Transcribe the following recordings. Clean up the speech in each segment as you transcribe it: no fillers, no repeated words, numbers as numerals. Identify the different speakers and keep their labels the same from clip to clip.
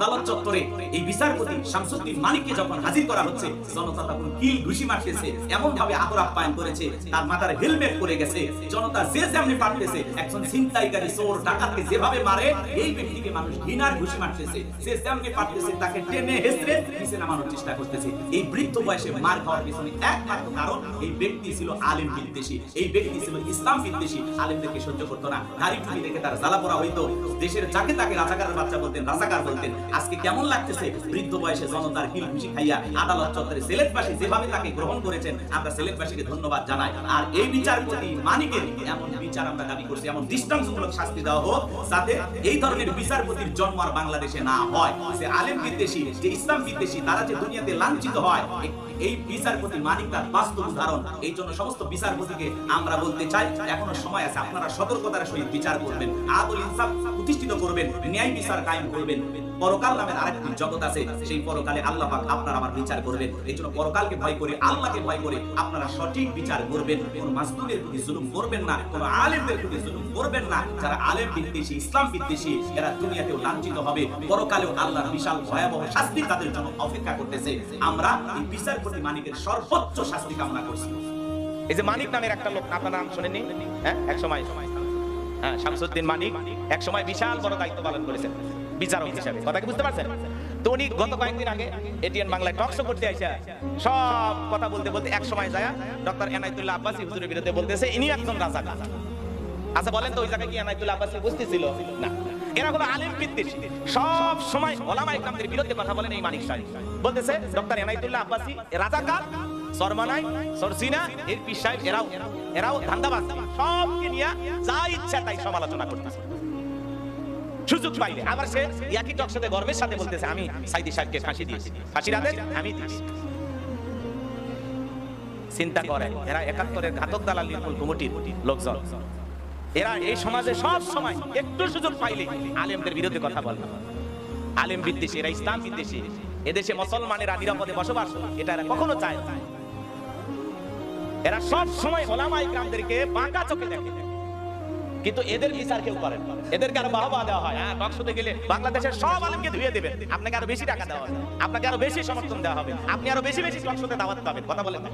Speaker 1: আদালত চত্বরে এই বিচারপতি শামসুদ্দিন মানিককে যখন হাজির করা হচ্ছে, জনতা তখন কিল ঘুষি মারতেছে, এমন ভাবে আদর আপ্যায়ন করেছে, তার মাথার হেলমেট পরে গেছে। জনতা যে যেমনি পারতেছে, একজন ছিনতাইকারী চোর ডাকাতকে যেভাবে মারে এই ব্যক্তিকে মানুষ ঘৃণার ঘুষি মারতেছে, যে যেমনি পারতেছে তাকে টেনে হেসড়ে নিচে নামানোর চেষ্টা করতেছে। এই বৃদ্ধ বয়সে মার খাওয়ার পিছনে একমাত্র কারণ এই ব্যক্তি ছিল আলেম বিদ্বেষী, এই ব্যক্তি ছিল ইসলাম বিদ্বেষী, আলেমদেরকে সহ্য করতো না। দাড়ি টুপি দেখে তার জ্বালা পোড়া হইতো, দেশের যাকে তাকে রাজাকারের বাচ্চা বলতেন, রাজাকার বলতেন। আজকে কেমন লাগতেছে বৃদ্ধ বয়সে জনতার কিল ঘুষি খাইয়া আদালত চত্বরে সিলেটবাসী যেভাবে তাকে গ্রহণ করেছেন, আমরা সিলেটবাসীকে ধন্যবাদ জানাই। আর এই বিচারপতি মানিকের এমন বিচার আমরা দাবি করছি, এমন দৃষ্টান্তমূলক শাস্তি দেওয়া হোক, যাতে এই ধরনের বিচারপতির জন্ম আর বাংলাদেশে না হয়। যে আলেম বিদ্বেষী, যে ইসলাম বিদ্বেষী, তারা যে দুনিয়াতে লাঞ্ছিত হয়, এই বিচারপতি মানিক তার বাস্তব উদাহরণ। এই জন্য সমস্ত বিচারপতিকে আমরা বলতে চাই, এখনো সময় আছে, আপনারা সতর্কতার সহিত বিচার করবেন, আদল ইনসাফ প্রতিষ্ঠিত করবেন, ন্যায় বিচার কায়েম করবেন। পরকাল নামের আরেকটি জগৎ আছে, সেই পরকালে আল্লাহ পাক আপনার আমার বিচার করবেন। এই জন্য পরকালকে ভয় করে, আল্লাহকে ভয় করে আপনারা সঠিক বিচার করবেন। কোন মাসদুমের প্রতি জুলুম করবেন না, কোন আলেমদের প্রতি জুলুম করবেন না। যারা আলেম বিদ্বেষী, ইসলাম বিদ্বেষী, এরা দুনিয়াতেও লাঞ্ছিত হবে, পরকালেও আল্লাহর বিশাল ভয়াবহ শাস্তি তাদের জন্য অপেক্ষা করতেছে। আমরা এই বিচারপতি মানিকের সর্বোচ্চ শাস্তি কামনা করছি।
Speaker 2: এই যে মানিক নামের একটা লোক, আপনার নাম শুনেননি? হ্যাঁ, এক সময় শামসুদ্দিন মানিক এক সময় বিশাল বড় দায়িত্ব পালন করেছেন বিচারক হিসেবে। কথা কি বুঝতে পারছেন? তো উনি গত কয়েকদিন আগে এটিএন বাংলায় টক শো করতে আইসা সব কথা বলতে বলতে এক সময় যায় ডক্টর এনায়েতুল্লাহ আব্বাসী হুজুরের বিরুদ্ধে বলতেছে ইনি একজন রাজাকার। আচ্ছা বলেন তো ওই জায়গায় কি এনায়েতুল্লাহ আব্বাসী বুঝতেছিল? না। এরা হলো আলেম বিদ্বেষী, সব সময় ওলামা ইকরামদের বিরুদ্ধে কথা বলেন। এই মানিক সাহেব বলতেছে ডক্টর এনায়েতুল্লাহ আব্বাসী রাজাকার, সরমানাই, সরসিনা, এর পীর সাহেব, এরাও ধান্দাবাজ, সবকে নিয়ে যা ইচ্ছা তাই সমালোচনা করতেছে। সুযোগ পাইলে আবার সে একই টক সাথে গর্বের সাথে বলতেছে আমি সাইদি সাহেবকে ফাঁসি দিয়েছি, ফাঁসির আদেশ আমি দিয়েছি। চিন্তা করেন, এরা ৭১-এর ঘাতক দালাল নির্মূল কমিটির লোকজন, এরা এই সমাজে সব সময় একটু সুযোগ পাইলে আলেমদের বিরুদ্ধে কথা বলে। আলেম বিদ্বেষী, এরা ইসলাম বিদ্বেষী। এদেশে মুসলমানেরা নিরাপদে বসবাস এটা এরা কখনো চায় না। এরা সব সময় ওলামা ইকরামদেরকে বাঁকা চোখে দেখে, কিন্তু এদের বিচার কেউ করে না। এদেরকে আরো বাহবা দেওয়া হয়। হ্যাঁ, টক শোতে গেলে বাংলাদেশের সব আলেমকে ধুয়ে দেবেন, আপনাকে আরো বেশি টাকা দেওয়া হবে, আপনাকে আরো বেশি সমর্থন দেওয়া হবে, আপনি আরো বেশি বেশি টক শোতে দাওয়াত পাবেন। কথা বলেন না,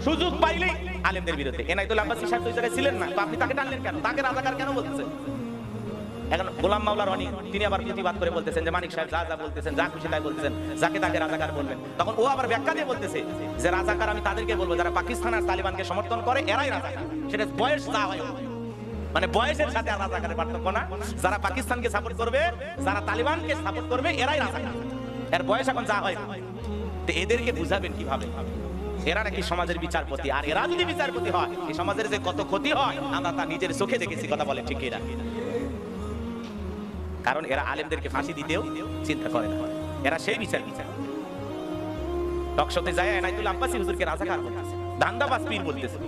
Speaker 2: সুযোগ পাইলেই আলেমদের বিরুদ্ধে। এনায়েতুল্লাহ আব্বাসী সাহেব তো ওই জায়গায় ছিলেন না, তো আপনি তাকে টানলেন কেন? তাকে রাজাকার কেন বলতেছেন? এখন গোলাম মাওলা রনি তিনি আবার প্রতিবাদ করে বলতেছেন যে মানিক সাহেব যা যা বলতেছেন, যা খুশি তাই বলতেছেন, যাকে তাকে রাজাকার বলবেন। তখন ও আবার ব্যাখ্যা দিয়ে বলতেছে যে রাজাকার আমি তাদেরকে বলবো যারা পাকিস্তান আর তালিবানকে সমর্থন করে, এরাই রাজাকার। সেটা বয়স যা হয়, মানে বয়সের সাথে আর রাজাকারের পার্থক্য না। যারা পাকিস্তানকে সাপোর্ট করবে, যারা তালিবানকে সাপোর্ট করবে, এরাই রাজাকার। এর বয়স এখন যা হয়। তো এদেরকে বুঝাবেন কিভাবে? এরা নাকি সমাজের বিচারপতি, আর এরা যদি বিচারপতি হয় এই সমাজের যে কত ক্ষতি হয় আমরা তা নিজের চোখে দেখেছি। কথা বলে ঠিক এরা, কারণ এরা আলেমদেরকে ফাঁসি দিতেও চিন্তা করে না। এরা সেই বিচার টক শোতে যায় এনায়েতুল্লাহ আব্বাসী হুজুরকে রাজাকার বলতেছে, ধান্দাবাজ পীর বলতেছে।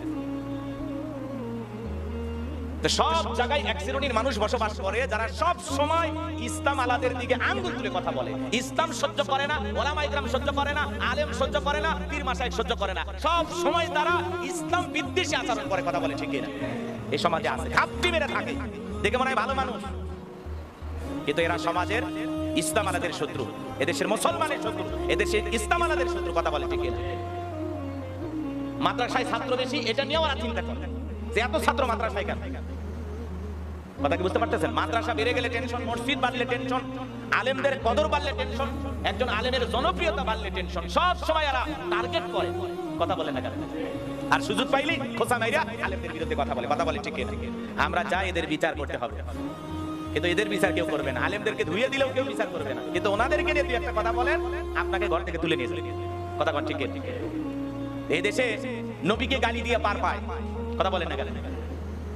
Speaker 2: সব জায়গায় এক শ্রেণীর মানুষ বসবাস করে যারা সব সময় ইসলাম আলাদের দিকে আঙ্গুল তুলে কথা বলে। ইসলাম সহ্য করে না, ওলামা ইকরাম সহ্য করে না, আলেম সহ্য করে না, পীর মাশায়েখ সহ্য করে না। সব সময় তারা ইসলাম বিদ্বেষী আচরণ করে। কথা বলে ঠিক না? এই সমাজে আছে, ঘাপটি মেরে থাকে, দেখে মনে হয় ভালো মানুষ, কিন্তু এরা সমাজের ইসলাম আলাদের শত্রু, এদেশের মুসলমানের শত্রু, এদেশের ইসলাম আলাদের শত্রু। কথা বলে ঠিক না? মাদ্রাসায় ছাত্র বেশি, এটা নিয়ে ওরা চিন্তা করে যে এত ছাত্র মাদ্রাসায় কেন। কথা কি বুঝতে পারতেছেন? মাদ্রাসা বেড়ে গেলে টেনশন, মসজিদ বাড়লে টেনশন, আলেমদের কদর বাড়লে টেনশন, একজন আলেমের জনপ্রিয়তা বাড়লে টেনশন। সব সময় এরা টার্গেট করে। কথা বলে না কেন? আর সুযোগ পাইলেই খোঁচা মাইরা আলেমদের বিরুদ্ধে কথা বলে। কথা বলে ঠিক না? আমরা চাই এদের বিচার করতে হবে, কিন্তু এদের বিচার কেউ করবে না। আলেমদেরকে ধুয়ে দিলেও কেউ বিচার করবে না, কিন্তু ওনাদেরকে নিয়ে দুই একটা কথা বলেন আপনাকে ঘর থেকে তুলে নিয়ে যাবে। কথা বল ঠিক না? এই দেশে নবীকে গালি দিয়ে পার পায়। কথা বলেন না কেন?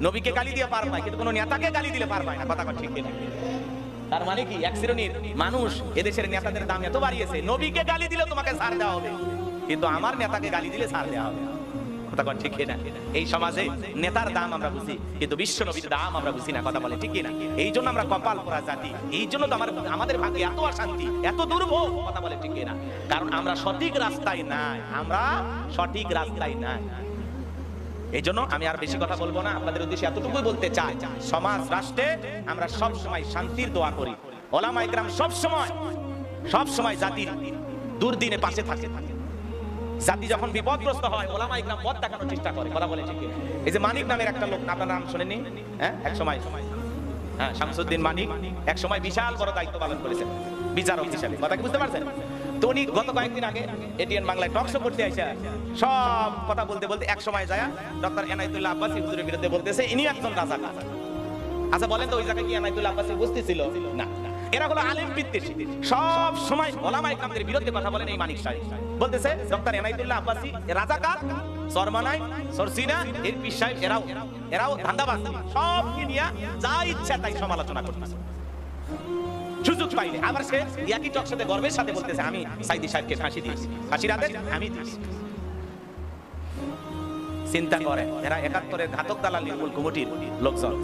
Speaker 2: নবীকে গালি দিয়ে পার পায়, কিন্তু কোন নেতাকে গালি দিলে পার পায় না। কথা ঠিক না? তার মানে কি এক শ্রেণীর মানুষ এদেশের নেতাদের দাম এত বাড়িয়েছে, নবীকে গালি দিলে তোমাকে ছাড় দেওয়া হবে, কিন্তু আমার নেতাকে গালি দিলে ছাড় দেওয়া হবে। কথা ঠিক না? এই সমাজে নেতার দাম আমরা বুঝি, কিন্তু বিশ্ব নবীর দাম আমরা বুঝি না। কথা বলে ঠিক না? এই জন্য আমরা কপাল পোড়া জাতি, এই জন্য তো আমাদের ভাগ্যে এত অশান্তি, এত দুর্ভোগ। কথা বলে ঠিক না? কারণ আমরা সঠিক রাস্তায় নাই, আমরা সঠিক রাস্তায় নাই। এই জন্য আমি আর বেশি কথা বলবো না, আপনাদের উদ্দেশ্যে এতটুকুই বলতে চাই, সমাজ রাষ্ট্রে আমরা সব সময় শান্তির দোয়া করি, ওলামায়ে কেরাম সব সময় জাতির দুর্দিনে পাশে থাকে। জাতি যখন বিপদগ্রস্ত হয় ওলামায়ে কেরাম পথ দেখানোর চেষ্টা করে। কথা বলে ঠিক? এই যে মানিক নামের একটা লোক, আপনার নাম শুনেননি? হ্যাঁ, এক সময় শামসুদ্দিন মানিক এক সময় বিশাল বড় দায়িত্ব পালন করেছেন বিচারক হিসাবে। কথা কি বুঝতে পারছেন? তো উনি গত কয়েকদিন আগে এটিএন বাংলায় টক শো করতে আইসা সব কথা বলতে বলতে এক সময় যায় ডক্টর এনায়েতুল্লাহ আব্বাসী হুজুরের বিরুদ্ধে বলতেছে ইনি একজন রাজাকার। আচ্ছা বলেন তো ওই জায়গায় কি এনায়েতুল্লাহ আব্বাসী উপস্থিত ছিল? না। এরা হলো আলেম বিদ্বেষী, সব সময় ওলামায়ে কেরামদের বিরুদ্ধে কথা বলেন। এই মানিক সাহেব বলতেছে ডক্টর এনায়েতুল্লাহ আব্বাসী রাজাকার, সরমানাই, সরসিনা, এর পীর সাহেব এরাও ধান্দাবাজ, সবকে নিয়ে যা ইচ্ছা তাই সমালোচনা করতেছে সুযোগ পাইলে। আবার সে একই টক সাথে গর্বের সাথে বলতেছে আমি সাইদি সাহেবকে ফাঁসি দিয়েছি, ফাঁসির আদেশ আমি দিয়েছি। চিন্তা করেন, এরা ৭১-এর ঘাতক দালাল নির্মূল কমিটির লোকজন।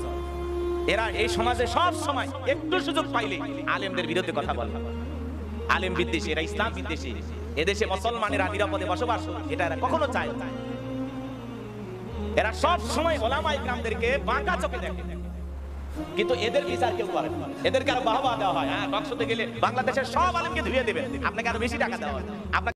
Speaker 2: এরা এই সমাজে সব সময় একটু সুযোগ পাইলে আলেমদের বিরুদ্ধে কথা বলে। আলেম বিদ্বেষী, এরা ইসলাম বিদ্বেষী। এদেশে মুসলমানেরা নিরাপদে বসবাস করুক এটা এরা কখনো চায় না। এরা সব সময় ওলামায়ে কেরামদেরকে বাঁকা চোখে দেখে, কিন্তু এদের বিচার কেউ করে না। এদেরকে আরো বাহবা দেওয়া হয়। হ্যাঁ, টক শোতে গেলে বাংলাদেশের সব আলেমকে ধুয়ে দেবেন, আপনাকে আরো বেশি টাকা দেওয়া হয়।